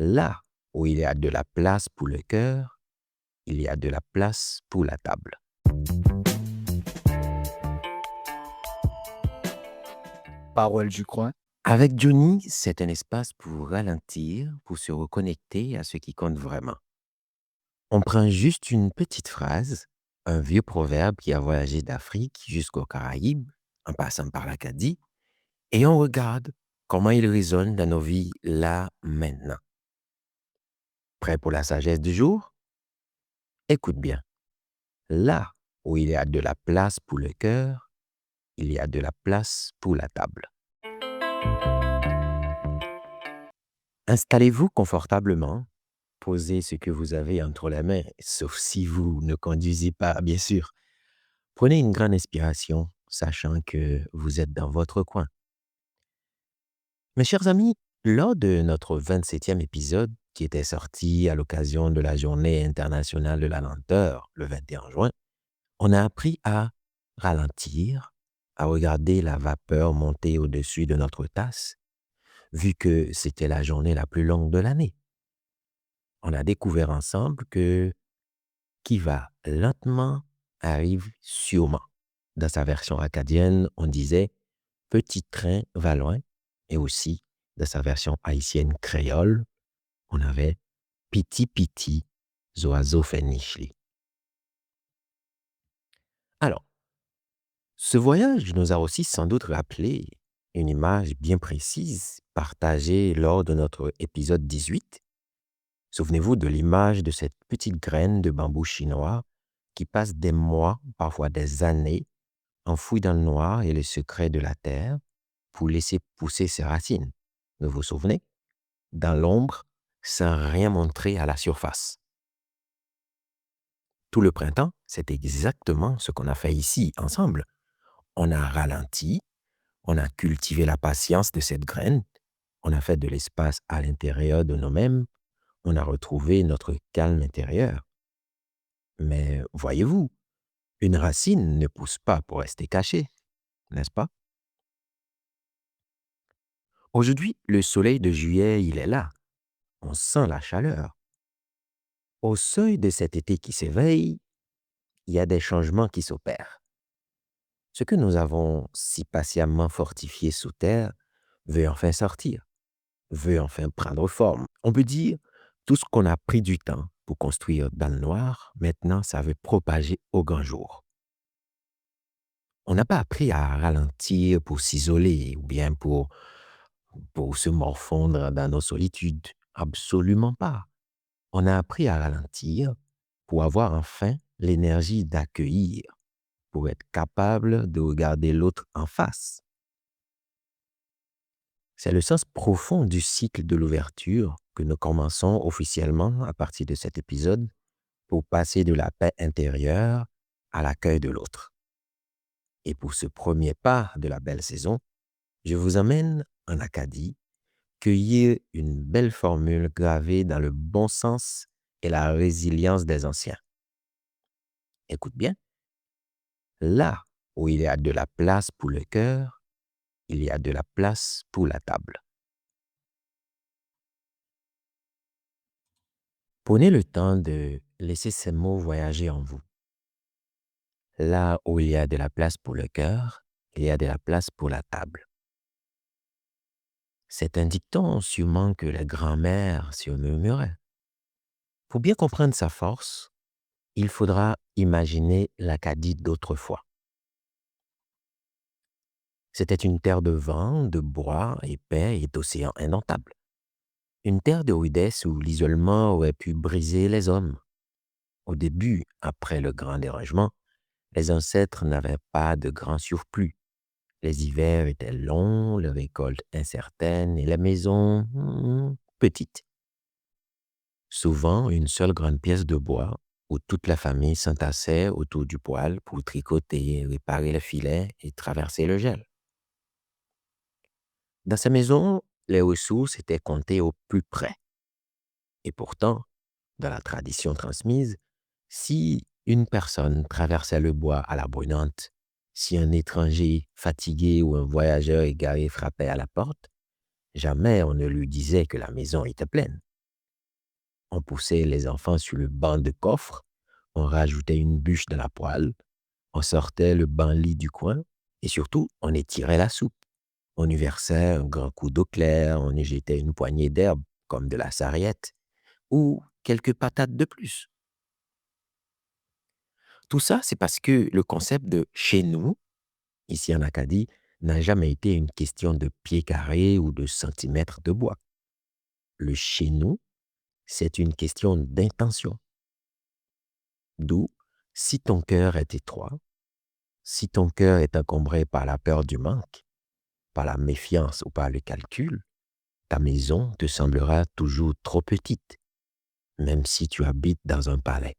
Là où il y a de la place pour le cœur, il y a de la place pour la table. Parole du coin. Avec Johnny, c'est un espace pour ralentir, pour se reconnecter à ce qui compte vraiment. On prend juste une petite phrase, un vieux proverbe qui a voyagé d'Afrique jusqu'aux Caraïbes, en passant par l'Acadie, et on regarde comment il résonne dans nos vies là, maintenant. Prêt pour la sagesse du jour? Écoute bien. Là où il y a de la place pour le cœur, il y a de la place pour la table. Installez-vous confortablement, posez ce que vous avez entre les mains, sauf si vous ne conduisez pas, bien sûr. Prenez une grande inspiration, sachant que vous êtes dans votre coin. Mes chers amis, lors de notre 27e épisode, qui était sorti à l'occasion de la Journée internationale de la lenteur, le 21 juin, on a appris à ralentir, à regarder la vapeur monter au-dessus de notre tasse, vu que c'était la journée la plus longue de l'année. On a découvert ensemble que qui va lentement arrive sûrement. Dans sa version acadienne, on disait petit train va loin, et aussi dans sa version haïtienne créole, on avait piti piti oiseaux fait nichli. Alors, ce voyage nous a aussi sans doute rappelé une image bien précise partagée lors de notre épisode 18. Souvenez-vous de l'image de cette petite graine de bambou chinois qui passe des mois, parfois des années, enfouie dans le noir et les secrets de la terre pour laisser pousser ses racines. Vous vous souvenez? Dans l'ombre, sans rien montrer à la surface. Tout le printemps, c'est exactement ce qu'on a fait ici ensemble. On a ralenti, on a cultivé la patience de cette graine, on a fait de l'espace à l'intérieur de nous-mêmes, on a retrouvé notre calme intérieur. Mais voyez-vous, une racine ne pousse pas pour rester cachée, n'est-ce pas? Aujourd'hui, le soleil de juillet, il est là. On sent la chaleur. Au seuil de cet été qui s'éveille, il y a des changements qui s'opèrent. Ce que nous avons si patiemment fortifié sous terre veut enfin sortir, veut enfin prendre forme. On peut dire, tout ce qu'on a pris du temps pour construire dans le noir, maintenant ça veut propager au grand jour. On n'a pas appris à ralentir pour s'isoler ou bien pour se morfondre dans nos solitudes. Absolument pas. On a appris à ralentir pour avoir enfin l'énergie d'accueillir, pour être capable de regarder l'autre en face. C'est le sens profond du cycle de l'ouverture que nous commençons officiellement à partir de cet épisode pour passer de la paix intérieure à l'accueil de l'autre. Et pour ce premier pas de la belle saison, je vous emmène en Acadie cueillir une belle formule gravée dans le bon sens et la résilience des anciens. Écoute bien, là où il y a de la place pour le cœur, il y a de la place pour la table. Prenez le temps de laisser ces mots voyager en vous. Là où il y a de la place pour le cœur, il y a de la place pour la table. C'est un dicton sûrement que les grands-mères se murmuraient. Pour bien comprendre sa force, il faudra imaginer l'Acadie d'autrefois. C'était une terre de vent, de bois épais et d'océans indomptables. Une terre de rudesse où l'isolement aurait pu briser les hommes. Au début, après le grand dérangement, les ancêtres n'avaient pas de grand surplus. Les hivers étaient longs, les récoltes incertaines et les maisons petites. Souvent, une seule grande pièce de bois où toute la famille s'entassait autour du poêle pour tricoter, réparer le filet et traverser le gel. Dans ces maisons, les ressources étaient comptées au plus près. Et pourtant, dans la tradition transmise, si une personne traversait le bois à la brunante, si un étranger fatigué ou un voyageur égaré frappait à la porte, jamais on ne lui disait que la maison était pleine. On poussait les enfants sur le banc de coffre, on rajoutait une bûche dans la poêle, on sortait le banc-lit du coin et surtout, on étirait la soupe. On y versait un grand coup d'eau claire, on y jetait une poignée d'herbes comme de la sarriette ou quelques patates de plus. Tout ça, c'est parce que le concept de chez nous, ici en Acadie, n'a jamais été une question de pieds carrés ou de centimètres de bois. Le chez nous, c'est une question d'intention. D'où, si ton cœur est étroit, si ton cœur est encombré par la peur du manque, par la méfiance ou par le calcul, ta maison te semblera toujours trop petite, même si tu habites dans un palais.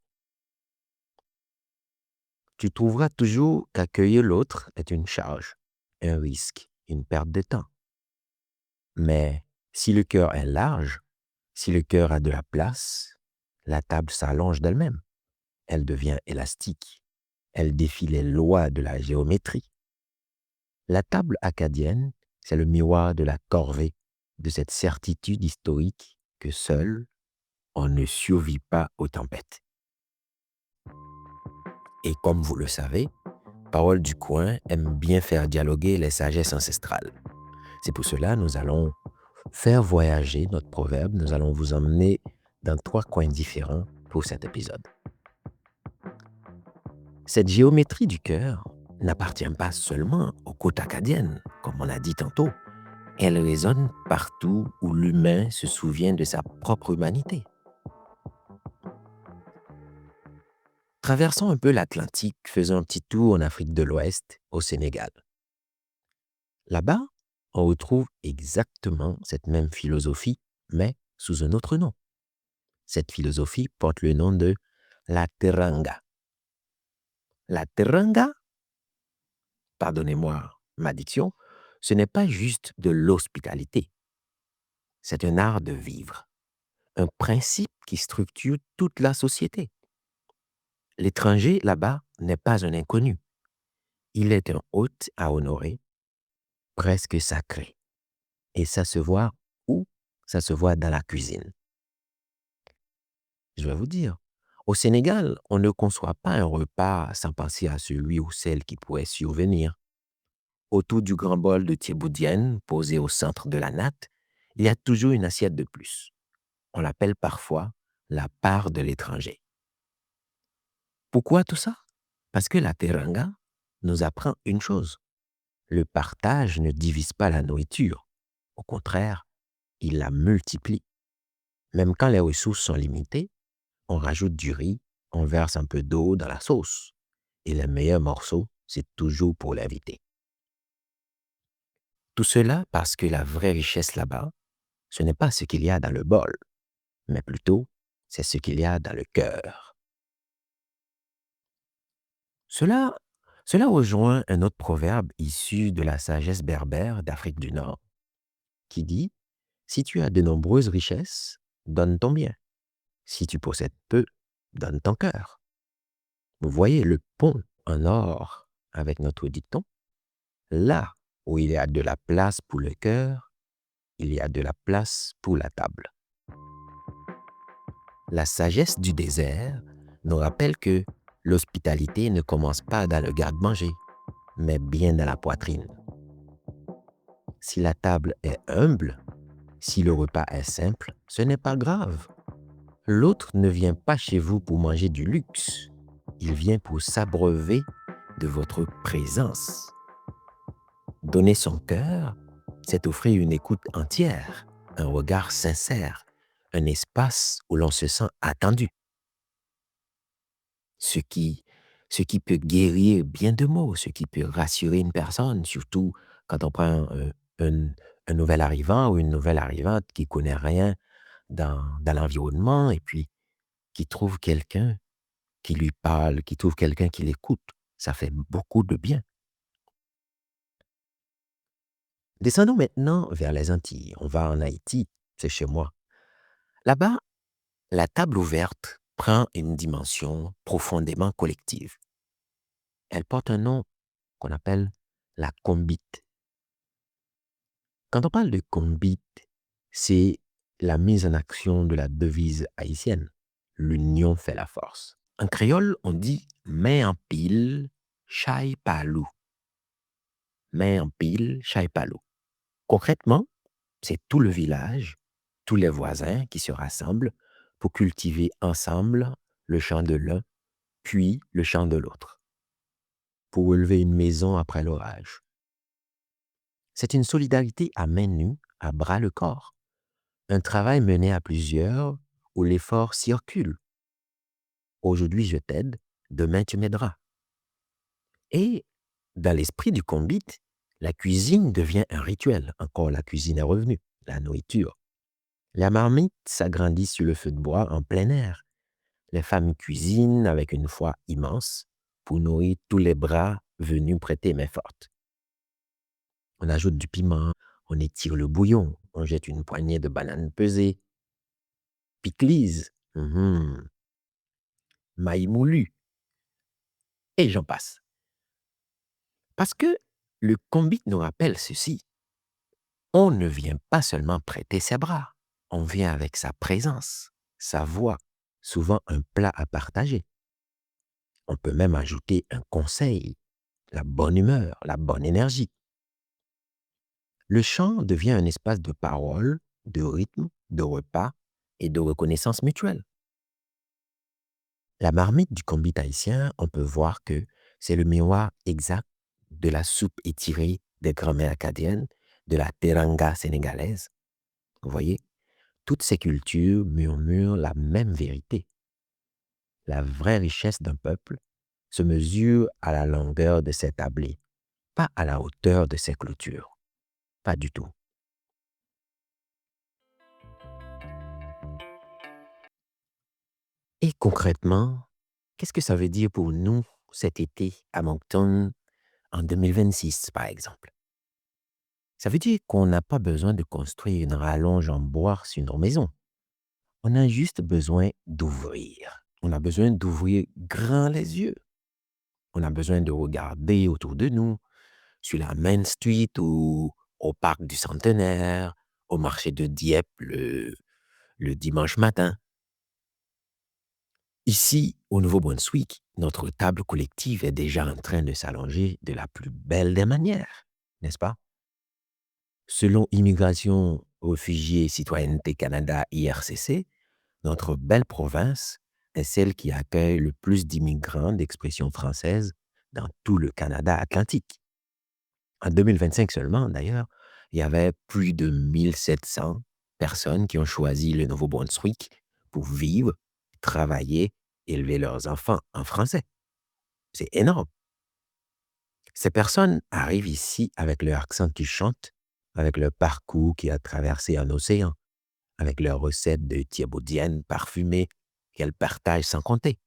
Tu trouveras toujours qu'accueillir l'autre est une charge, un risque, une perte de temps. Mais si le cœur est large, si le cœur a de la place, la table s'allonge d'elle-même. Elle devient élastique. Elle défie les lois de la géométrie. La table acadienne, c'est le miroir de la corvée, de cette certitude historique que seul, on ne survit pas aux tempêtes. Et comme vous le savez, Parole du coin aime bien faire dialoguer les sagesses ancestrales. C'est pour cela que nous allons faire voyager notre proverbe. Nous allons vous emmener dans 3 coins différents pour cet épisode. Cette géométrie du cœur n'appartient pas seulement aux côtes acadiennes, comme on a dit tantôt. Elle résonne partout où l'humain se souvient de sa propre humanité. Traversons un peu l'Atlantique, faisons un petit tour en Afrique de l'Ouest, au Sénégal. Là-bas, on retrouve exactement cette même philosophie, mais sous un autre nom. Cette philosophie porte le nom de la teranga. La teranga, pardonnez-moi ma diction, ce n'est pas juste de l'hospitalité. C'est un art de vivre, un principe qui structure toute la société. L'étranger, là-bas, n'est pas un inconnu. Il est un hôte à honorer, presque sacré. Et ça se voit où? Ça se voit dans la cuisine. Je vais vous dire, au Sénégal, on ne conçoit pas un repas sans penser à celui ou celle qui pourrait survenir. Autour du grand bol de thieboudienne posé au centre de la natte, il y a toujours une assiette de plus. On l'appelle parfois la part de l'étranger. Pourquoi tout ça? Parce que la teranga nous apprend une chose. Le partage ne divise pas la nourriture. Au contraire, il la multiplie. Même quand les ressources sont limitées, on rajoute du riz, on verse un peu d'eau dans la sauce. Et les meilleurs morceaux, c'est toujours pour l'invité. Tout cela parce que la vraie richesse là-bas, ce n'est pas ce qu'il y a dans le bol, mais plutôt, c'est ce qu'il y a dans le cœur. Cela, cela rejoint un autre proverbe issu de la sagesse berbère d'Afrique du Nord, qui dit, si tu as de nombreuses richesses, donne ton bien. Si tu possèdes peu, donne ton cœur. Vous voyez le pont en or avec notre dicton? Là où il y a de la place pour le cœur, il y a de la place pour la table. La sagesse du désert nous rappelle que l'hospitalité ne commence pas dans le garde-manger, mais bien dans la poitrine. Si la table est humble, si le repas est simple, ce n'est pas grave. L'autre ne vient pas chez vous pour manger du luxe. Il vient pour s'abreuver de votre présence. Donner son cœur, c'est offrir une écoute entière, un regard sincère, un espace où l'on se sent attendu. Ce qui, ce qui peut guérir bien de maux, ce qui peut rassurer une personne, surtout quand on prend un nouvel arrivant ou une nouvelle arrivante qui ne connaît rien dans l'environnement et puis qui trouve quelqu'un qui lui parle, qui trouve quelqu'un qui l'écoute. Ça fait beaucoup de bien. Descendons maintenant vers les Antilles. On va en Haïti, c'est chez moi. Là-bas, la table ouverte prend une dimension profondément collective. Elle porte un nom qu'on appelle la combite. Quand on parle de combite, c'est la mise en action de la devise haïtienne. L'union fait la force. En créole, on dit main en pile, chai palou. Main en pile, chai palou. Concrètement, c'est tout le village, tous les voisins qui se rassemblent pour cultiver ensemble le champ de l'un, puis le champ de l'autre, pour relever une maison après l'orage. C'est une solidarité à main nue, à bras le corps. Un travail mené à plusieurs où l'effort circule. Aujourd'hui, je t'aide, demain, tu m'aideras. Et dans l'esprit du Combit, la cuisine devient un rituel. Encore la cuisine est revenue, la nourriture. La marmite s'agrandit sur le feu de bois en plein air. Les femmes cuisinent avec une foi immense pour nourrir tous les bras venus prêter main forte. On ajoute du piment, on étire le bouillon, on jette une poignée de bananes pesées, piclise, maïs moulu, et j'en passe. Parce que le Combit nous rappelle ceci. On ne vient pas seulement prêter ses bras, on vient avec sa présence, sa voix, souvent un plat à partager. On peut même ajouter un conseil, la bonne humeur, la bonne énergie. Le chant devient un espace de parole, de rythme, de repas et de reconnaissance mutuelle. La marmite du Combit haïtien, on peut voir que c'est le miroir exact de la soupe étirée des grands-mères acadiennes, de la teranga sénégalaise. Vous voyez, toutes ces cultures murmurent la même vérité. La vraie richesse d'un peuple se mesure à la longueur de ses tablés, pas à la hauteur de ses clôtures. Pas du tout. Et concrètement, qu'est-ce que ça veut dire pour nous cet été à Moncton en 2026, par exemple? Ça veut dire qu'on n'a pas besoin de construire une rallonge en bois sur nos maisons. On a juste besoin d'ouvrir. On a besoin d'ouvrir grand les yeux. On a besoin de regarder autour de nous, sur la Main Street ou au parc du Centenaire, au marché de Dieppe le dimanche matin. Ici, au Nouveau-Brunswick, notre table collective est déjà en train de s'allonger de la plus belle des manières, n'est-ce pas? Selon Immigration, Réfugiés, Citoyenneté Canada, IRCC, notre belle province est celle qui accueille le plus d'immigrants d'expression française dans tout le Canada atlantique. En 2025 seulement, d'ailleurs, il y avait plus de 1700 personnes qui ont choisi le Nouveau-Brunswick pour vivre, travailler, élever leurs enfants en français. C'est énorme. Ces personnes arrivent ici avec leur accent qui chante, avec leur parcours qui a traversé un océan, avec leurs recettes de thiebaudienne parfumées qu'elles partagent sans compter,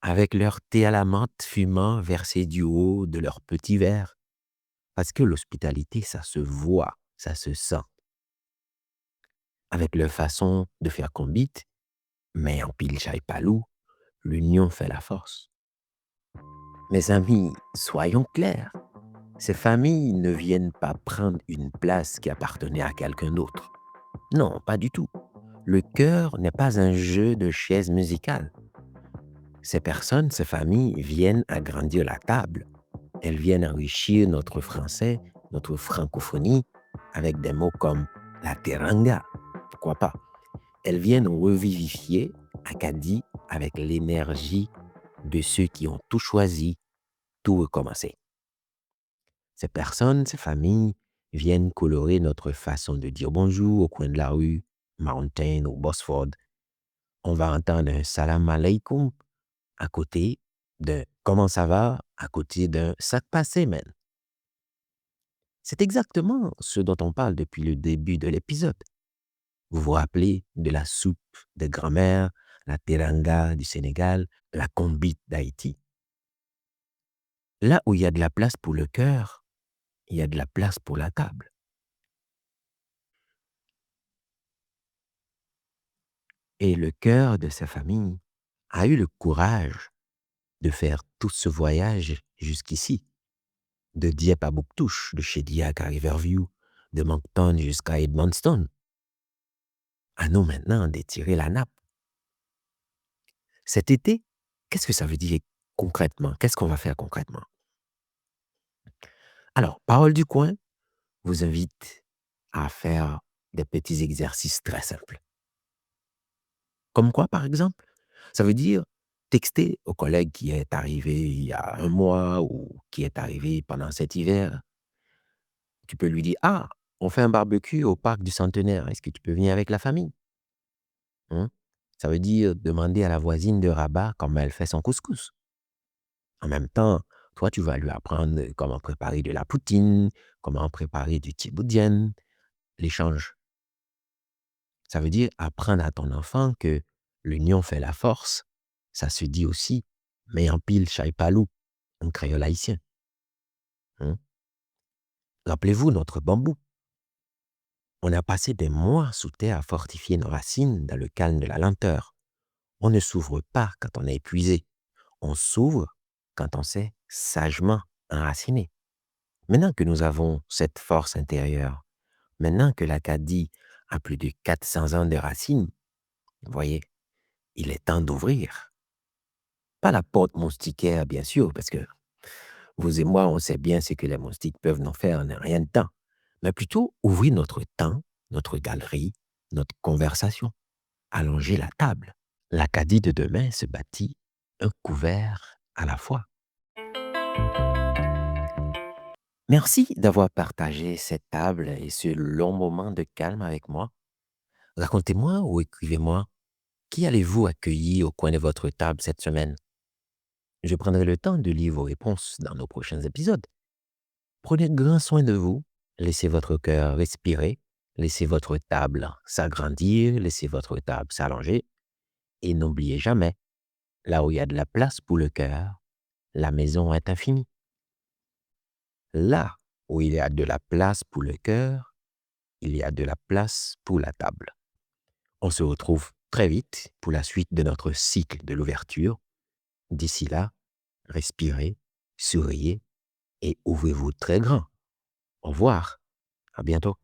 avec leur thé à la menthe fumant versé du haut de leur petit verre. Parce que l'hospitalité, ça se voit, ça se sent. Avec leur façon de faire Combit, mais en pile chai palou, l'union fait la force. Mes amis, soyons clairs. Ces familles ne viennent pas prendre une place qui appartenait à quelqu'un d'autre. Non, pas du tout. Le cœur n'est pas un jeu de chaises musicales. Ces personnes, ces familles viennent agrandir la table. Elles viennent enrichir notre français, notre francophonie, avec des mots comme la teranga. Pourquoi pas? Elles viennent revivifier Acadie avec l'énergie de ceux qui ont tout choisi, tout recommencer. Ces personnes, ces familles viennent colorer notre façon de dire bonjour au coin de la rue, Mountain ou Bosford. On va entendre un salam alaikum à côté d'un comment ça va à côté d'un ça passé, man. C'est exactement ce dont on parle depuis le début de l'épisode. Vous vous rappelez de la soupe de grand-mère, la teranga du Sénégal, la combite d'Haïti. Là où il y a de la place pour le cœur, il y a de la place pour la table. Et le cœur de sa famille a eu le courage de faire tout ce voyage jusqu'ici, de Dieppe à Bouctouche, de Shediac à Riverview, de Moncton jusqu'à Edmundston. À nous maintenant d'étirer la nappe. Cet été, qu'est-ce que ça veut dire concrètement? Qu'est-ce qu'on va faire concrètement? Alors, Parole du coin vous invite à faire des petits exercices très simples. Comme quoi, par exemple? Ça veut dire texter au collègue qui est arrivé il y a un mois ou qui est arrivé pendant cet hiver. Tu peux lui dire: «Ah, on fait un barbecue au parc du Centenaire. Est-ce que tu peux venir avec la famille?» Hein? Ça veut dire demander à la voisine de Rabat comment elle fait son couscous. En même temps, toi, tu vas lui apprendre comment préparer de la poutine, comment préparer du tchiboudjen, l'échange. Ça veut dire apprendre à ton enfant que l'union fait la force. Ça se dit aussi, mais en pile, chai palou, en créole haïtien. Hein? Rappelez-vous notre bambou. On a passé des mois sous terre à fortifier nos racines dans le calme de la lenteur. On ne s'ouvre pas quand on est épuisé. On s'ouvre quand on s'est sagement enraciné. Maintenant que nous avons cette force intérieure, maintenant que l'Acadie a plus de 400 ans de racines, vous voyez, il est temps d'ouvrir. Pas la porte moustiquaire, bien sûr, parce que vous et moi, on sait bien ce que les moustiques peuvent nous faire en un rien de temps, mais plutôt ouvrir notre temps, notre galerie, notre conversation, allonger la table. L'Acadie de demain se bâtit un couvert à la fois. Merci d'avoir partagé cette table et ce long moment de calme avec moi. Racontez-moi ou écrivez-moi, qui allez-vous accueillir au coin de votre table cette semaine? Je prendrai le temps de lire vos réponses dans nos prochains épisodes. Prenez grand soin de vous, laissez votre cœur respirer, laissez votre table s'agrandir, laissez votre table s'allonger et n'oubliez jamais, là où il y a de la place pour le cœur, la maison est infinie. Là où il y a de la place pour le cœur, il y a de la place pour la table. On se retrouve très vite pour la suite de notre cycle de l'ouverture. D'ici là, respirez, souriez et ouvrez-vous très grand. Au revoir, à bientôt.